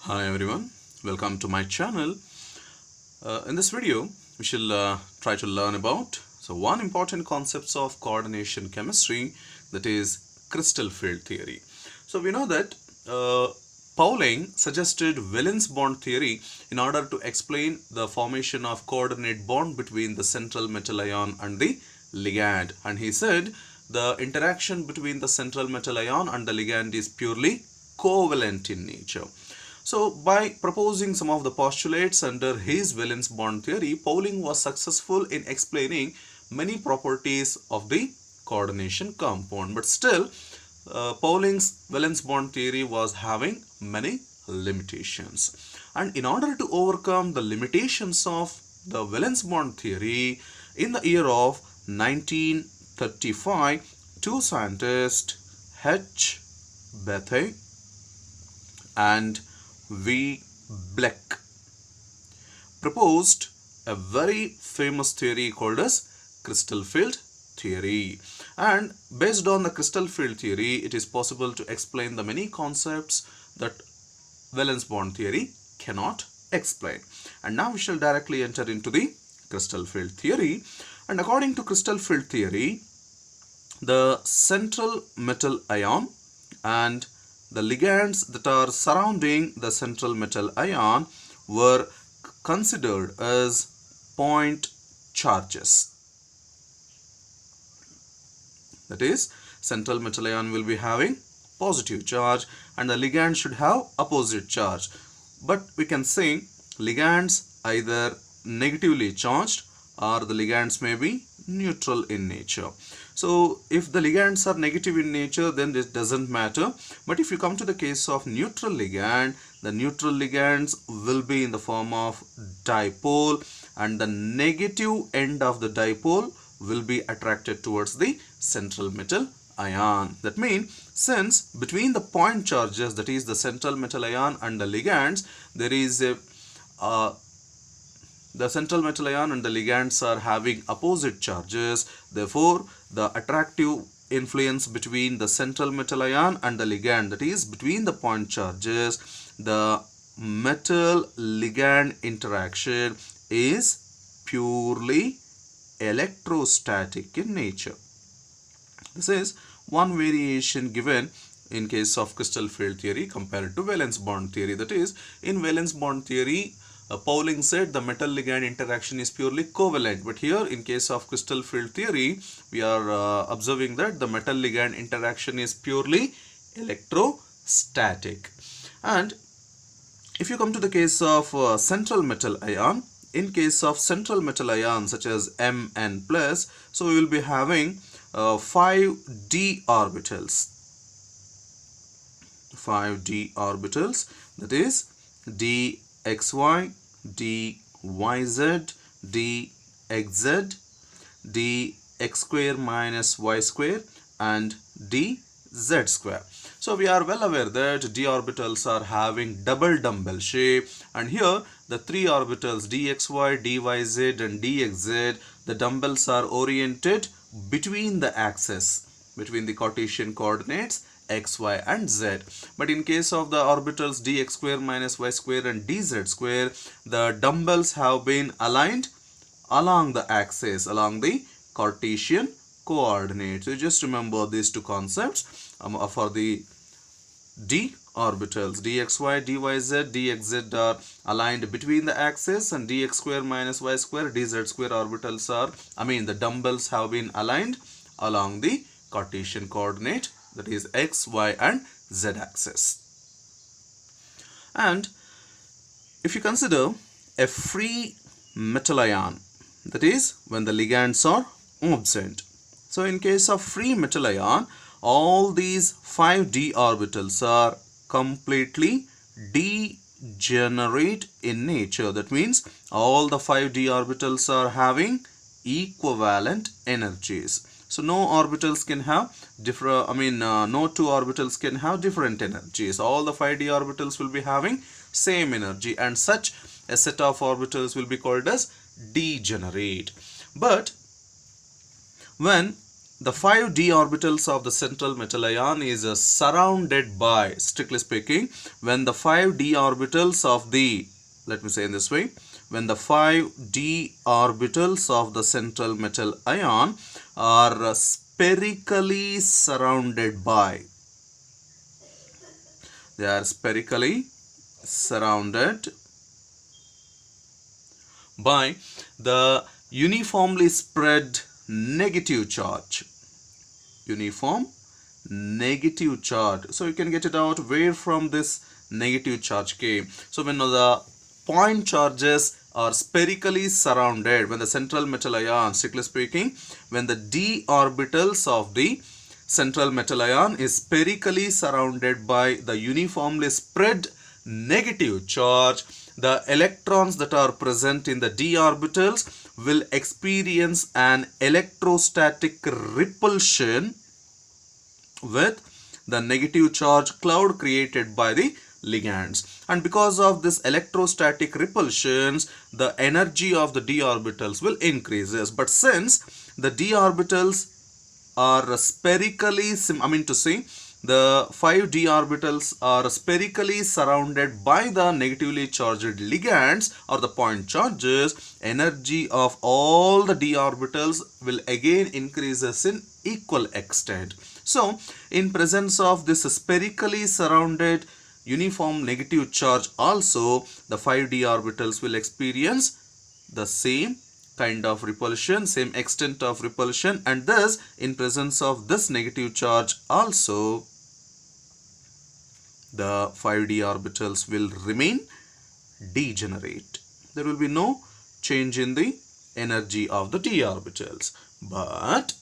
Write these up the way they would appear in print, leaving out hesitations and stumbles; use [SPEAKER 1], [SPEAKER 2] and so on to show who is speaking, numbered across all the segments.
[SPEAKER 1] Hi everyone, welcome to my channel. In this video, we shall try to learn about one important concepts of coordination chemistry, that is crystal field theory. So we know that Pauling suggested valence bond theory in order to explain the formation of coordinate bond between the central metal ion and the ligand, and he said the interaction between the central metal ion and the ligand is purely covalent in nature. So by proposing some of the postulates under his valence bond theory, Pauling was successful in explaining many properties of the coordination compound. But still, Pauling's valence bond theory was having many limitations. And in order to overcome the limitations of the valence bond theory, in the year of 1935, two scientists, H. Bethe and V. Bleck, proposed a very famous theory called as crystal field theory. And based on the crystal field theory, it is possible to explain the many concepts that valence bond theory cannot explain. And now we shall directly enter into the crystal field theory. And according to crystal field theory, the central metal ion and the ligands that are surrounding the central metal ion were considered as point charges. That is, central metal ion will be having positive charge and the ligand should have opposite charge. But we can say ligands either negatively charged or the ligands may be neutral in nature. So if the ligands are negative in nature, then this doesn't matter. But if you come to the case of neutral ligand, the neutral ligands will be in the form of dipole, and the negative end of the dipole will be attracted towards the central metal ion. That means, since between the point charges, that is the central metal ion and the ligands, there is a the central metal ion and the ligands are having opposite charges. Therefore, the attractive influence between the central metal ion and the ligand, that is between the point charges, the metal ligand interaction is purely electrostatic in nature. This is one variation given in case of crystal field theory compared to valence bond theory. That is, in valence bond theory, Pauling said the metal ligand interaction is purely covalent, but here in case of crystal field theory, we are observing that the metal ligand interaction is purely electrostatic. And if you come to the case of central metal ion, in case of central metal ion such as Mn+, so we will be having 5d orbitals. 5d orbitals, that is dxy, dyz, dxz, dx square minus y square, and dz square. So we are well aware that d orbitals are having double dumbbell shape, and here the three orbitals dxy, dyz and dxz, the dumbbells are oriented between the axes, between the Cartesian coordinates x, y and z. But in case of the orbitals dx square minus y square and dz square, the dumbbells have been aligned along the axis, along the Cartesian coordinates. So just remember these two concepts for the d orbitals. dxy, dyz, dxz are aligned between the axis, and dx square minus y square, dz square orbitals are, the dumbbells have been aligned along the Cartesian coordinate, that is x, y and z axis. And if you consider a free metal ion, that is when the ligands are absent. So in case of free metal ion, all these 5d orbitals are completely degenerate in nature. That means all the 5d orbitals are having equivalent energies. So no orbitals can have different, no two orbitals can have different energies. All the 5d orbitals will be having same energy, and such a set of orbitals will be called as degenerate. But when the 5 d orbitals of the central metal ion is surrounded by, strictly speaking, when the 5 d orbitals of the, let me say in this way, when the 5 d orbitals of the central metal ion are spherically surrounded by, they are spherically surrounded by the uniformly spread negative charge. Uniform negative charge. So you can get it out where from this negative charge came. So when the point charges are spherically surrounded, when the central metal ion, strictly speaking, when the d orbitals of the central metal ion is spherically surrounded by the uniformly spread negative charge, the electrons that are present in the d orbitals will experience an electrostatic repulsion with the negative charge cloud created by the ligands. And because of this electrostatic repulsions, the energy of the d orbitals will increases. But since the d orbitals are spherically, the 5 d orbitals are spherically surrounded by the negatively charged ligands or the point charges, energy of all the d orbitals will again increases in equal extent. So in presence of this spherically surrounded uniform negative charge also, the 5 d orbitals will experience the same kind of repulsion, same extent of repulsion, and thus in presence of this negative charge also, the 5 d orbitals will remain degenerate. There will be no change in the energy of the d orbitals. But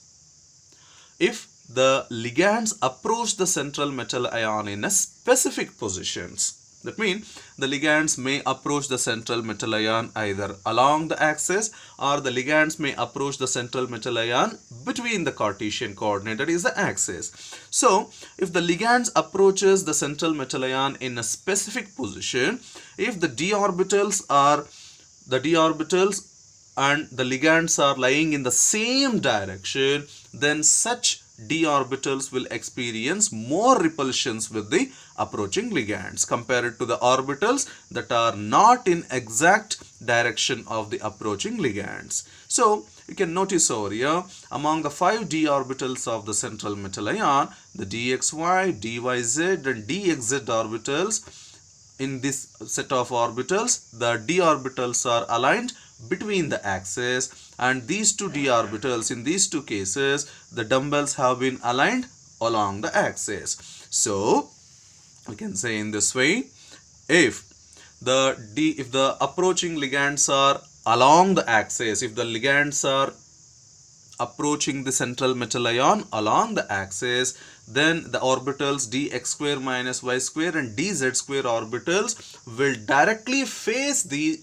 [SPEAKER 1] if the ligands approach the central metal ion in a specific positions, that means the ligands may approach the central metal ion either along the axis, or the ligands may approach the central metal ion between the Cartesian coordinate, that is the axis. So if the ligands approaches the central metal ion in a specific position, if the d orbitals and the ligands are lying in the same direction, then such d orbitals will experience more repulsions with the approaching ligands compared to the orbitals that are not in exact direction of the approaching ligands. So you can notice over here, among the 5 d orbitals of the central metal ion, the dxy, dyz and dxz orbitals, in this set of orbitals, the d orbitals are aligned between the axes, and these two d orbitals, in these two cases, the dumbbells have been aligned along the axis. So we can say in this way, if the approaching ligands are along the axis, if the ligands are approaching the central metal ion along the axis, then the orbitals dx square minus y square and dz square orbitals will directly face the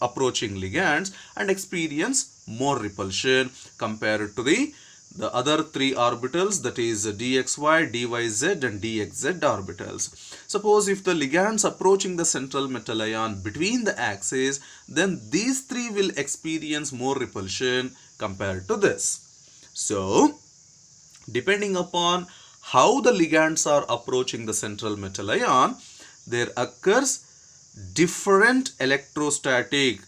[SPEAKER 1] approaching ligands and experience more repulsion compared to the other three orbitals, that is dxy, dyz and dxz orbitals. Suppose if the ligands approaching the central metal ion between the axes, then these three will experience more repulsion compared to this. So depending upon how the ligands are approaching the central metal ion, there occurs different electrostatic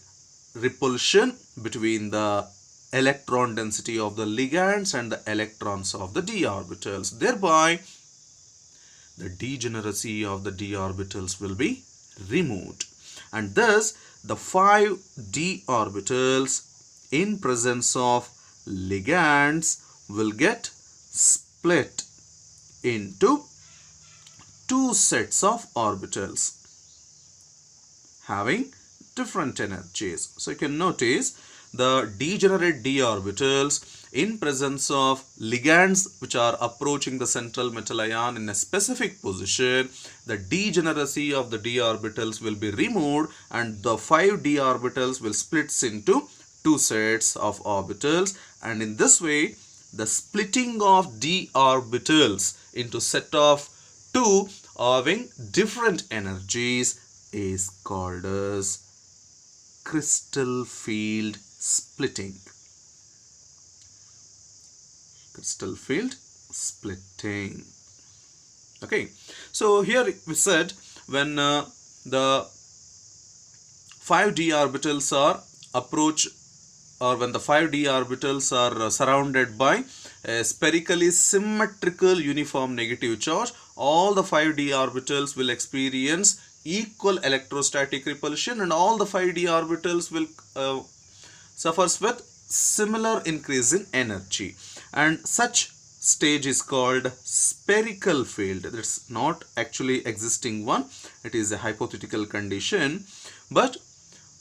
[SPEAKER 1] repulsion between the electron density of the ligands and the electrons of the d orbitals. Thereby, the degeneracy of the d orbitals will be removed. And thus, the 5 d orbitals in presence of ligands will get split into two sets of orbitals having different energies. So you can notice the degenerate d orbitals in presence of ligands which are approaching the central metal ion in a specific position, the degeneracy of the d orbitals will be removed and the 5 d orbitals will split into two sets of orbitals, and in this way the splitting of d orbitals into set of two having different energies is called as crystal field splitting. crystal field splitting. Okay, so here we said when the 5d orbitals are approach, or when the 5d orbitals are surrounded by a spherically symmetrical uniform negative charge, all the 5d orbitals will experience equal electrostatic repulsion, and all the 5d orbitals will suffers with similar increase in energy, and such stage is called spherical field. That's not actually existing one, it is a hypothetical condition. But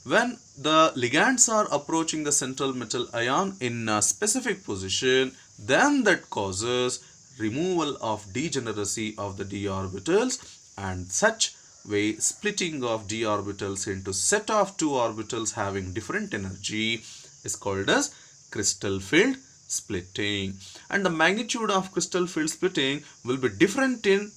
[SPEAKER 1] when the ligands are approaching the central metal ion in a specific position, then that causes removal of degeneracy of the d orbitals, and such way splitting of d orbitals into set of two orbitals having different energy is called as crystal field splitting. And the magnitude of crystal field splitting will be different in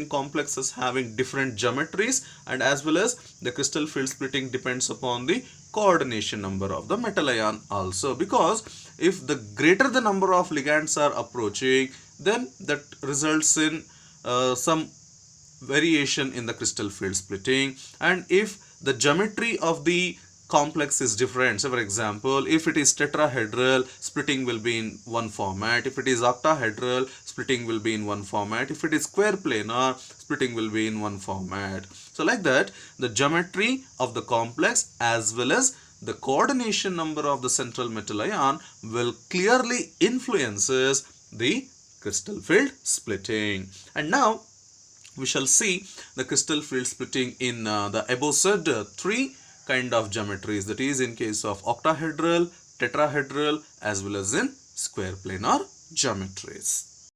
[SPEAKER 1] complexes having different geometries, and as well as the crystal field splitting depends upon the coordination number of the metal ion also, because if the greater the number of ligands are approaching, then that results in some variation in the crystal field splitting. And if the geometry of the complex is different, so for example, if it is tetrahedral, splitting will be in one format. If it is octahedral, splitting will be in one format. If it is square planar, splitting will be in one format. So like that, the geometry of the complex as well as the coordination number of the central metal ion will clearly influences the crystal field splitting. And now we shall see the crystal field splitting in the above said three kind of geometries, that is in case of octahedral, tetrahedral as well as in square planar geometries.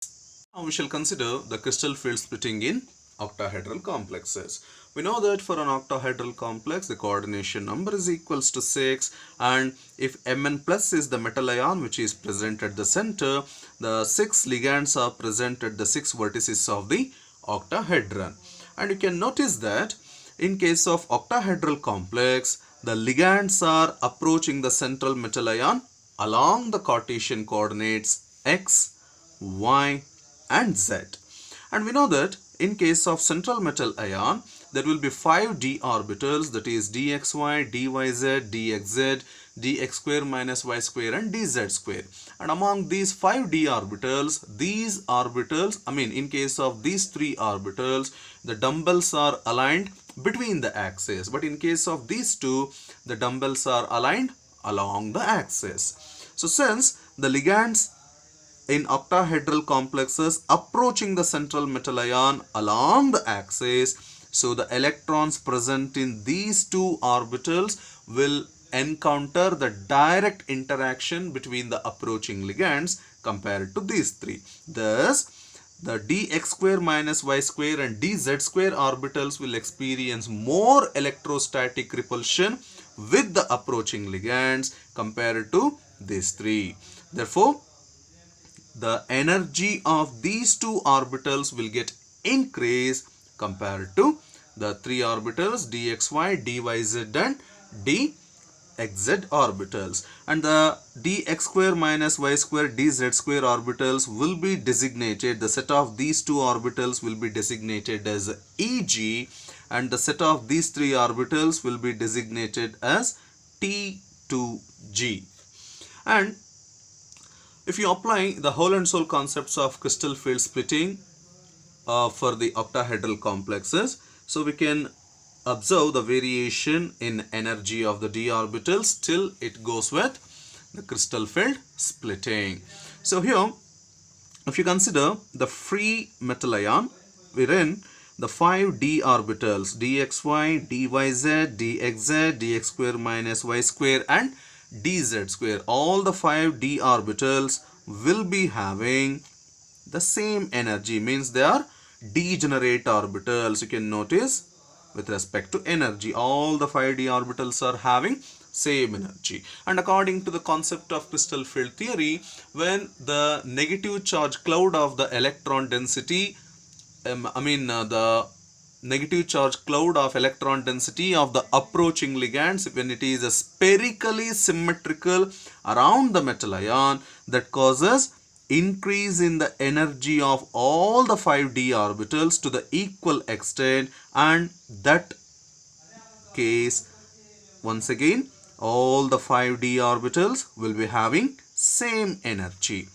[SPEAKER 1] Now we shall consider the crystal field splitting in octahedral complexes. We know that for an octahedral complex the coordination number is equals to 6, and if Mn plus is the metal ion which is present at the center, the 6 ligands are present at the 6 vertices of the octahedron. And you can notice that in case of octahedral complex, the ligands are approaching the central metal ion along the Cartesian coordinates x, y and z. And we know that in case of central metal ion, there will be 5 d orbitals, that is dxy, dyz, dxz, dx square minus y square and dz square. And among these 5 d orbitals, in case of these 3 orbitals, the dumbbells are aligned between the axes, but in case of these two, the dumbbells are aligned along the axis. So since the ligands in octahedral complexes approaching the central metal ion along the axis, so the electrons present in these two orbitals will encounter the direct interaction between the approaching ligands compared to these three. Thus, the dx square minus y square and dz square orbitals will experience more electrostatic repulsion with the approaching ligands compared to these three. Therefore, the energy of these two orbitals will get increased compared to the three orbitals dxy, dyz and dxz orbitals. And the dx square minus y square dz square orbitals will be designated, the set of these two orbitals will be designated as Eg, and the set of these three orbitals will be designated as T2G. And if you apply the whole and soul concepts of crystal field splitting for the octahedral complexes, so we can observe the variation in energy of the d orbitals till it goes with the crystal field splitting. So here, if you consider the free metal ion, wherein the 5 d orbitals dxy, dyz, dxz, dx square minus y square and dz square, all the 5 d orbitals will be having the same energy, means they are degenerate orbitals. You can notice with respect to energy, all the 5 d orbitals are having same energy. And according to the concept of crystal field theory, when the negative charge cloud of the electron density, the negative charge cloud of electron density of the approaching ligands when it is a spherically symmetrical around the metal ion, that causes increase in the energy of all the 5d orbitals to the equal extent, and that case, once again, all the 5d orbitals will be having same energy.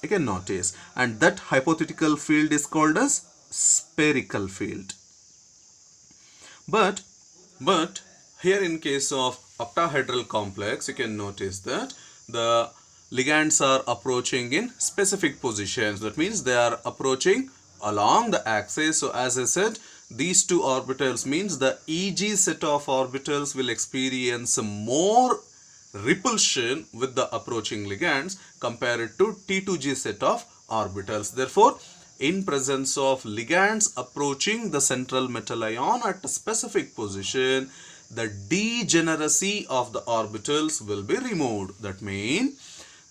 [SPEAKER 1] You can notice, and that hypothetical field is called as spherical field. But here in case of octahedral complex, you can notice that the ligands are approaching in specific positions. That means they are approaching along the axis. So as I said, these two orbitals means the EG set of orbitals will experience more repulsion with the approaching ligands compared to T2G set of orbitals. Therefore, in presence of ligands approaching the central metal ion at a specific position, the degeneracy of the orbitals will be removed. That means,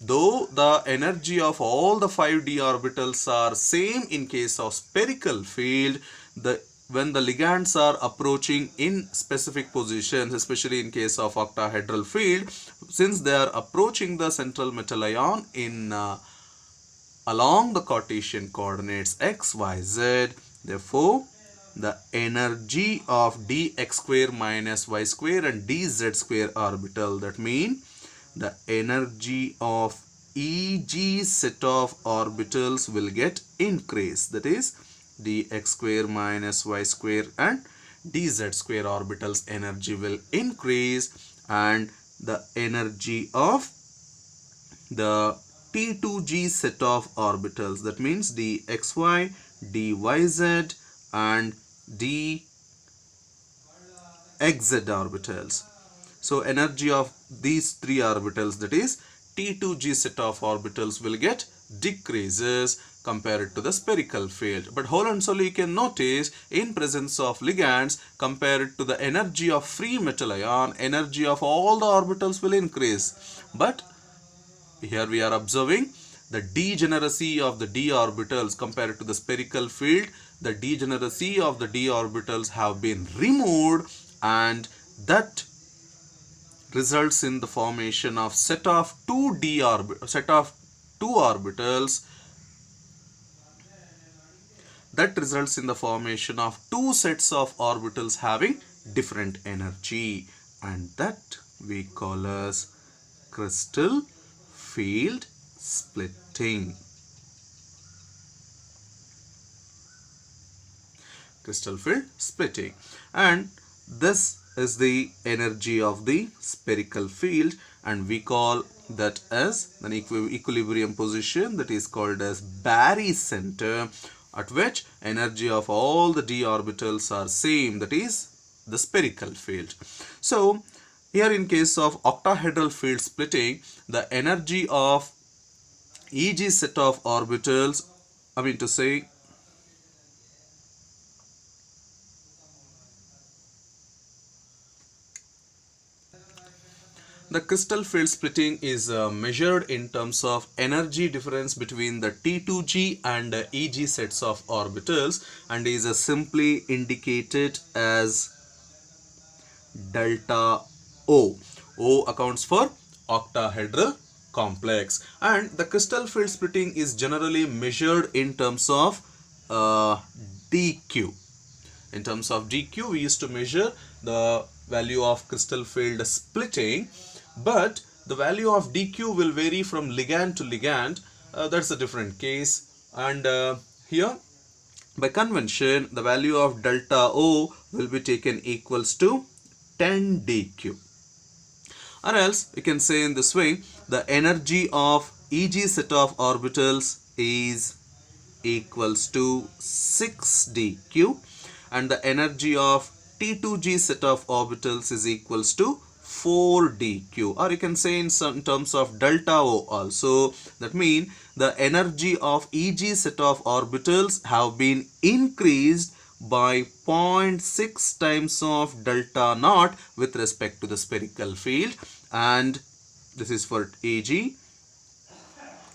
[SPEAKER 1] though the energy of all the 5d orbitals are same in case of spherical field, when the ligands are approaching in specific positions, especially in case of octahedral field, since they are approaching the central metal ion in along the Cartesian coordinates x, y, z, therefore the energy of dx square minus y square and dz square orbital, that means the energy of EG set of orbitals will get increased. That is, dx square minus y square and dz square orbitals energy will increase, and the energy of the T2G set of orbitals, that means dxy, dyz and dxz orbitals. So energy of these three orbitals, that is T2G set of orbitals, will get decreases compared to the spherical field. But whole and solely you can notice, in presence of ligands, compared to the energy of free metal ion, energy of all the orbitals will increase. But here we are observing the degeneracy of the d orbitals compared to the spherical field. The degeneracy of the d orbitals have been removed, and that results in the formation of set of two orbitals. That results in the formation of two sets of orbitals having different energy, and that we call as crystal field splitting. Crystal field splitting. And this is the energy of the spherical field, and we call that as an equilibrium position, that is called as barycenter, at which energy of all the d orbitals are same, that is the spherical field. So here in case of octahedral field splitting, the energy of EG set of orbitals, the crystal field splitting is measured in terms of energy difference between the T2G and EG sets of orbitals, and is simply indicated as delta O. O accounts for octahedral complex, and the crystal field splitting is generally measured in terms of dq. In terms of dq, we used to measure the value of crystal field splitting, but the value of dq will vary from ligand to ligand. That's a different case, and here by convention the value of delta O will be taken equals to 10 dq. Or else we can say in this way, the energy of EG set of orbitals is equals to 6 dq, and the energy of T2G set of orbitals is equals to 4 dq, or you can say in some terms of delta O also. That means the energy of EG set of orbitals have been increased by 0.6 times of delta naught with respect to the spherical field, and this is for EG,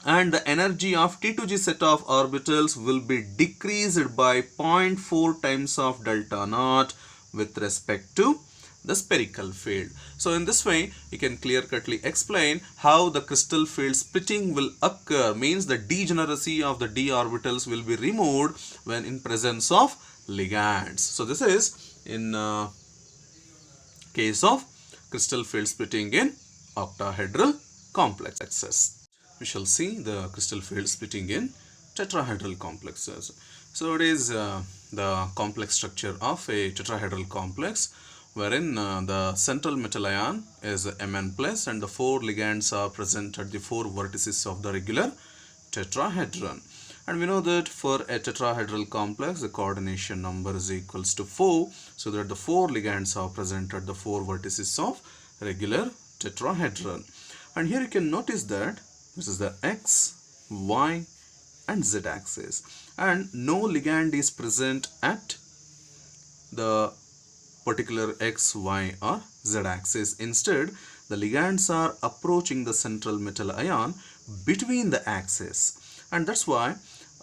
[SPEAKER 1] and the energy of T2G set of orbitals will be decreased by 0.4 times of delta naught with respect to the spherical field. So in this way, you can clear-cutly explain how the crystal field splitting will occur, means the degeneracy of the d orbitals will be removed when in presence of ligands. So this is in case of crystal field splitting in octahedral complexes. We shall see the crystal field splitting in tetrahedral complexes. So it is the complex structure of a tetrahedral complex, wherein the central metal ion is Mn plus and the 4 ligands are present at the 4 vertices of the regular tetrahedron. And we know that for a tetrahedral complex, the coordination number is equals to 4, so that the 4 ligands are present at the 4 vertices of regular tetrahedron. And here you can notice that this is the x, y and z axis, and no ligand is present at the particular x, y or z axis. Instead, the ligands are approaching the central metal ion between the axes, and that's why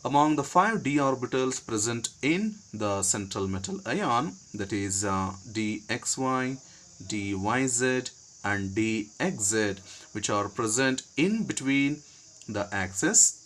[SPEAKER 1] among the 5 d orbitals present in the central metal ion, that is dxy, dyz and dxz, which are present in between the axis,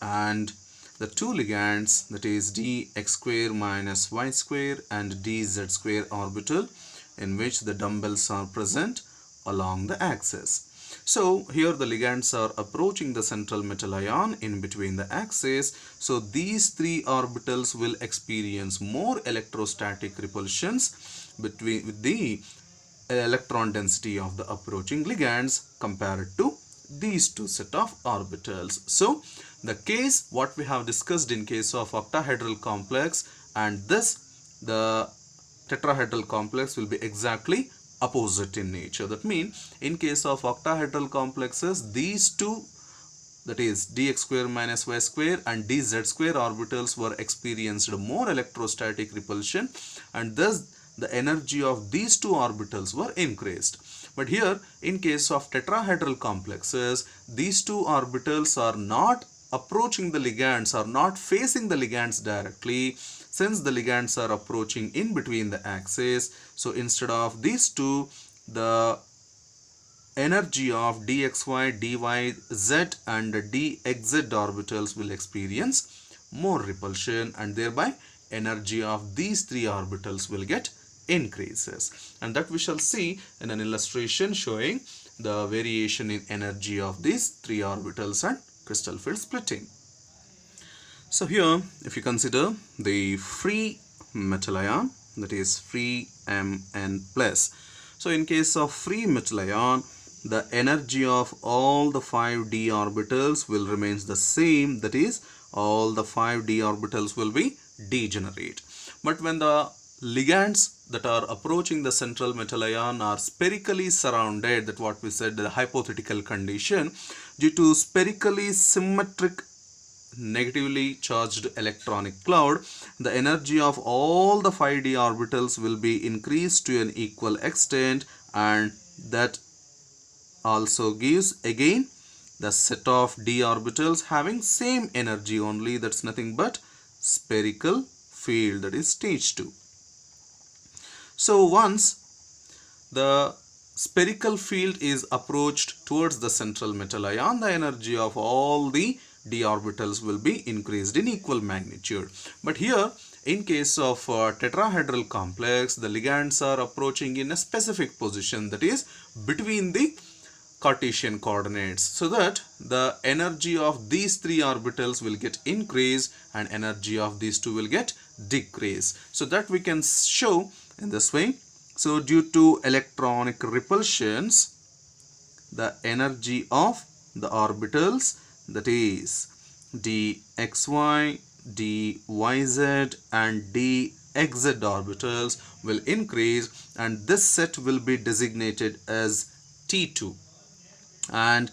[SPEAKER 1] and the 2 ligands, that is dx square minus y square and dz square orbital, in which the dumbbells are present along the axis. So here the ligands are approaching the central metal ion in between the axes. So these 3 orbitals will experience more electrostatic repulsions with the electron density of the approaching ligands compared to these 2 set of orbitals. So the case what we have discussed in case of octahedral complex and the tetrahedral complex will be exactly opposite in nature. That means in case of octahedral complexes, these 2, that is dx square minus y square and dz square orbitals were experienced more electrostatic repulsion, and thus the energy of these 2 orbitals were increased. But here in case of tetrahedral complexes, these 2 orbitals are not approaching the ligands, are not facing the ligands directly, since the ligands are approaching in between the axes. So instead of these 2, the energy of dxy, dyz and dxz orbitals will experience more repulsion, and thereby energy of these 3 orbitals will get increases, and that we shall see in an illustration showing the variation in energy of these 3 orbitals and crystal field splitting. So here if you consider the free metal ion, that is free Mn plus. So in case of free metal ion, the energy of all the 5 d orbitals will remains the same, that is all the 5 d orbitals will be degenerate. But when the ligands that are approaching the central metal ion are spherically surrounded, that what we said, the hypothetical condition, due to spherically symmetric negatively charged electronic cloud, the energy of all the 5 d orbitals will be increased to an equal extent, and that also gives again the set of d orbitals having same energy only, that's nothing but spherical field, that is stage 2. So once the spherical field is approached towards the central metal ion, the energy of all the d orbitals will be increased in equal magnitude. But here in case of tetrahedral complex, the ligands are approaching in a specific position, that is between the Cartesian coordinates, so that the energy of these 3 orbitals will get increased and energy of these 2 will get decreased. So that we can show in this way. So due to electronic repulsions, the energy of the orbitals, that is dxy, dyz and dxz orbitals will increase, and this set will be designated as T2, and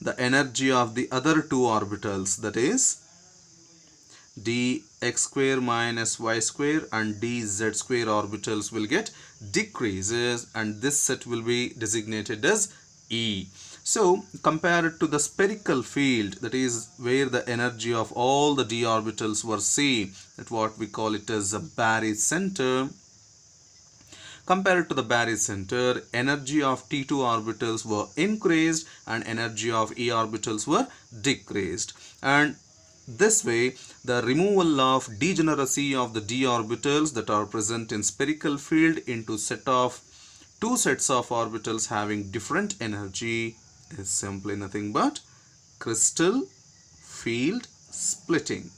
[SPEAKER 1] the energy of the other 2 orbitals, that is dx square minus y square and dz square orbitals will get decreases, and this set will be designated as E. So compare it to the spherical field, that is where the energy of all the d orbitals were same, at what we call it as a barycenter. Compared to the barycenter, energy of T2 orbitals were increased and energy of E orbitals were decreased. And this way, the removal of degeneracy of the d orbitals that are present in spherical field into two sets of orbitals having different energy is simply nothing but crystal field splitting.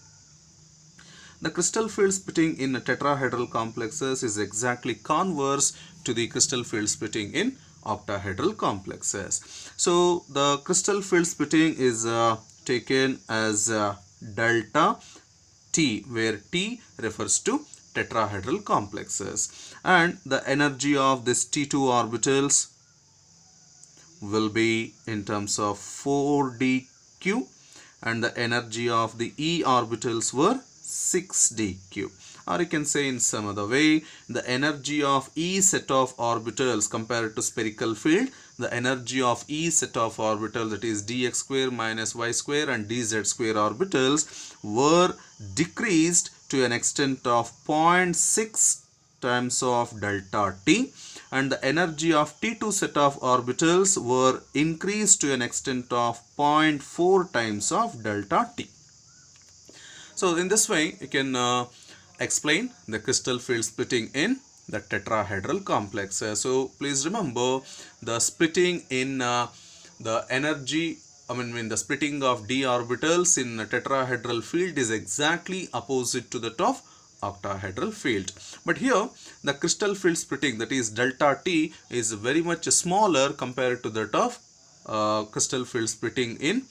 [SPEAKER 1] The crystal field splitting in tetrahedral complexes is exactly converse to the crystal field splitting in octahedral complexes. So the crystal field splitting is taken as delta T, where T refers to tetrahedral complexes, and the energy of this T2 orbitals will be in terms of 4dq, and the energy of the E orbitals were 6dq. Or you can say in some other way, the energy of E set of orbitals compared to spherical field, the energy of E set of orbitals, that is dx square minus y square and dz square orbitals, were decreased to an extent of 0.6 times of delta T, and the energy of T2 set of orbitals were increased to an extent of 0.4 times of delta T. So in this way, you can explain the crystal field splitting in the tetrahedral complex. So please remember, the splitting in the energy, the splitting of d orbitals in a tetrahedral field is exactly opposite to that of octahedral field. But here the crystal field splitting, that is delta T, is very much smaller compared to that of crystal field splitting in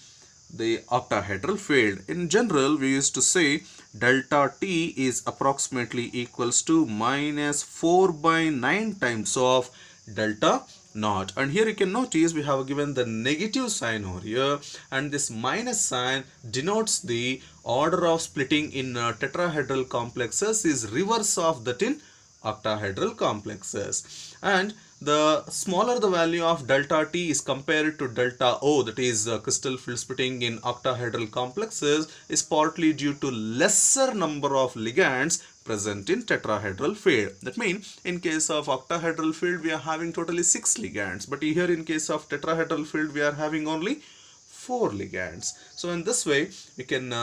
[SPEAKER 1] the octahedral field. In general, we used to say delta T is approximately equals to minus 4 by 9 times of delta naught. And here you can notice we have given the negative sign over here, and this minus sign denotes the order of splitting in tetrahedral complexes is reverse of that in octahedral complexes. And the smaller the value of delta T is compared to delta O, that is crystal field splitting in octahedral complexes, is partly due to lesser number of ligands present in tetrahedral field. That means in case of octahedral field we are having totally 6 ligands, but here in case of tetrahedral field we are having only 4 ligands. So in this way we can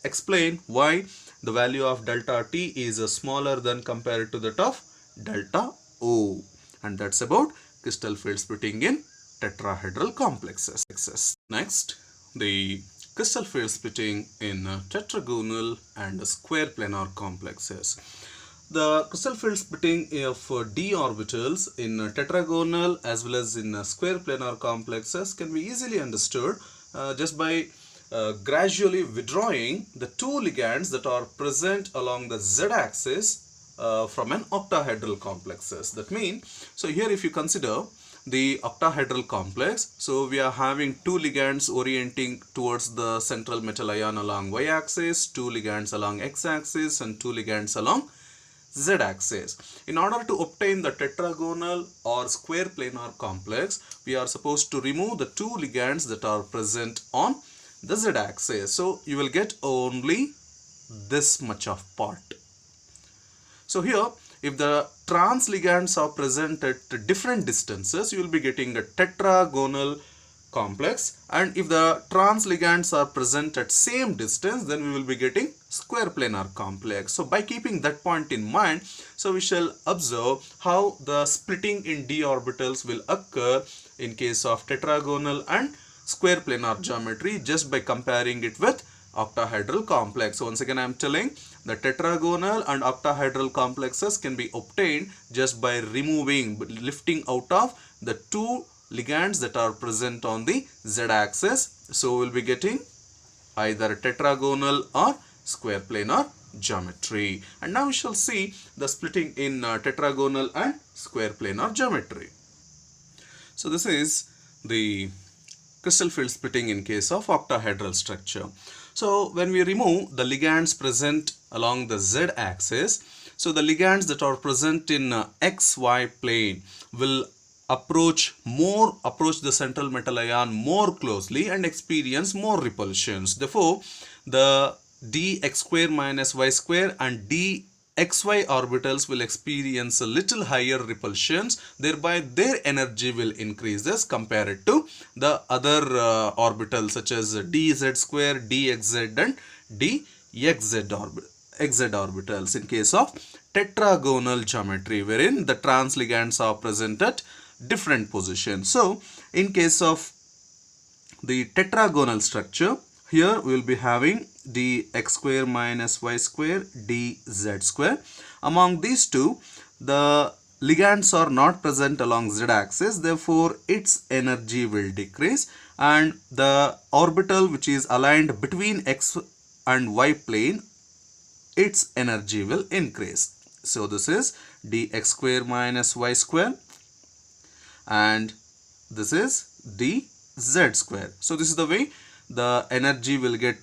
[SPEAKER 1] explain why the value of delta T is smaller than compared to that of delta O. And that's about crystal field splitting in tetrahedral complexes. Next, the crystal field splitting in tetragonal and square planar complexes. The crystal field splitting of d orbitals in tetragonal as well as in square planar complexes can be easily understood just by gradually withdrawing the two ligands that are present along the z-axis from an octahedral complexes. That means, so here if you consider the octahedral complex, so we are having two ligands orienting towards the central metal ion along y-axis, two ligands along x-axis, and two ligands along z-axis. In order to obtain the tetragonal or square planar complex, we are supposed to remove the two ligands that are present on the z-axis. So you will get only this much of part. So here, if the trans ligands are present at different distances, you will be getting a tetragonal complex, and if the trans ligands are present at same distance, then we will be getting square planar complex. So by keeping that point in mind, so we shall observe how the splitting in d orbitals will occur in case of tetragonal and square planar geometry just by comparing it with octahedral complex. So once again I am telling, the tetragonal and octahedral complexes can be obtained just by lifting out of the two ligands that are present on the z-axis. So we will be getting either tetragonal or square planar geometry. And now we shall see the splitting in tetragonal and square planar geometry. So this is the crystal field splitting in case of octahedral structure. So when we remove the ligands present along the z-axis, so the ligands that are present in xy plane will approach the central metal ion more closely and experience more repulsions. Therefore, the dx square minus y square and dxy orbitals will experience a little higher repulsions, thereby their energy will increase as compared to the other orbitals such as dz square, dxz and xz orbitals in case of tetragonal geometry, wherein the trans ligands are present at different positions. So in case of the tetragonal structure, here we will be having dx square minus y square dz square. Among these two, the ligands are not present along z axis, therefore its energy will decrease, and the orbital which is aligned between x and y plane, its energy will increase. So this is dx square minus y square and this is dz square. So this is the way the energy will get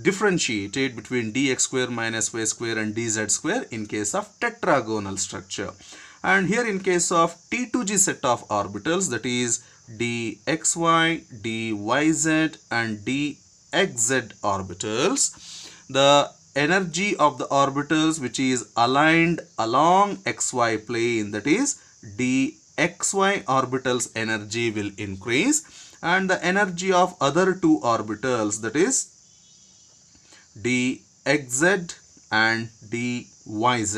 [SPEAKER 1] differentiated between dx square minus y square and dz square in case of tetragonal structure. And here in case of T2G set of orbitals, that is dxy, dyz and dxz orbitals, the energy of the orbitals which is aligned along xy plane, that is dxy orbitals energy will increase, and the energy of other two orbitals, that is dxz and dyz,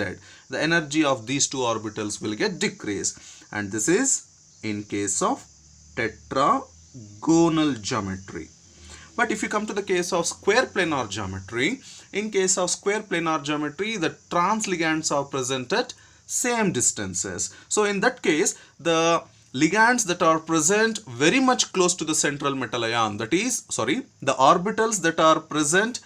[SPEAKER 1] the energy of these two orbitals will get decreased. And this is in case of tetragonal geometry. But if you come to the case of square planar geometry, in case of square planar geometry, the trans ligands are present at same distances. So in that case, the ligands that are present very much close to the central metal ion, that is, the orbitals that are present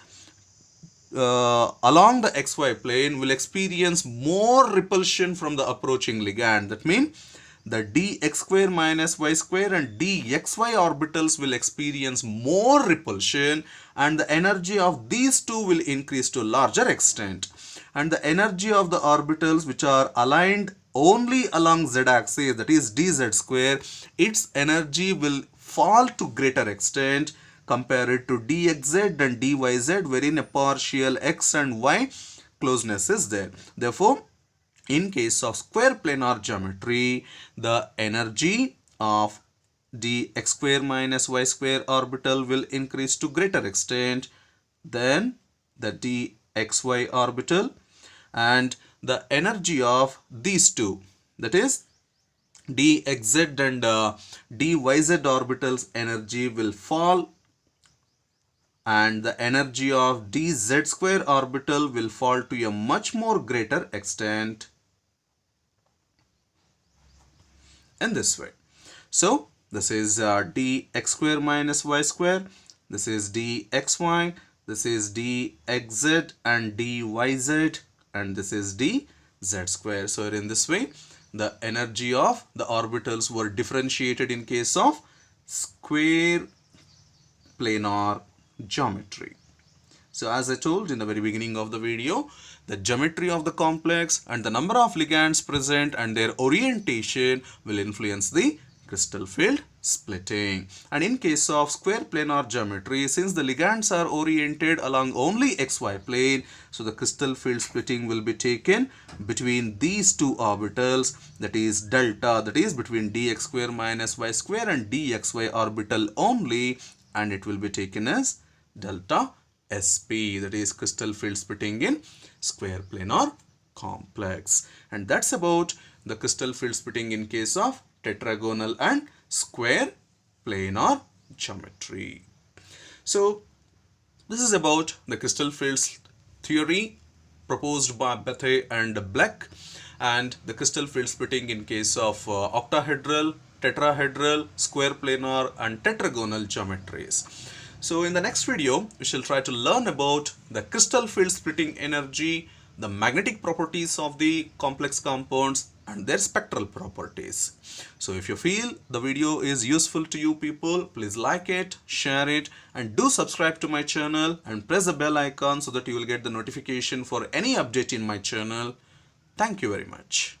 [SPEAKER 1] along the xy plane will experience more repulsion from the approaching ligand. That means the dx square minus y square and dxy orbitals will experience more repulsion, and the energy of these two will increase to a larger extent. And the energy of the orbitals which are aligned only along z axis, that is dz square, its energy will fall to greater extent compared to dxz and dyz, wherein a partial x and y closeness is there. Therefore, in case of square planar geometry, the energy of dx square minus y square orbital will increase to greater extent than the dxy orbital, and the energy of these two, that is dxz and dyz orbitals energy will fall, and the energy of dz square orbital will fall to a much more greater extent in this way. So this is dx square minus y square, this is dxy, this is dxz and dyz, and this is dz square. So in this way, the energy of the orbitals were differentiated in case of square planar geometry. So as I told in the very beginning of the video, the geometry of the complex and the number of ligands present and their orientation will influence the crystal field splitting. And in case of square planar geometry, since the ligands are oriented along only xy plane, so the crystal field splitting will be taken between these two orbitals, that is delta, that is between dx square minus y square and dxy orbital only, and it will be taken as delta sp, that is crystal field splitting in square planar complex. And that's about the crystal field splitting in case of tetragonal and square planar geometry. So this is about the crystal fields theory proposed by Bethe and Black, and the crystal field splitting in case of octahedral, tetrahedral, square planar and tetragonal geometries. So in the next video, we shall try to learn about the crystal field splitting energy, the magnetic properties of the complex compounds and their spectral properties. So if you feel the video is useful to you people, please like it, share it, and do subscribe to my channel and press the bell icon so that you will get the notification for any update in my channel. Thank you very much.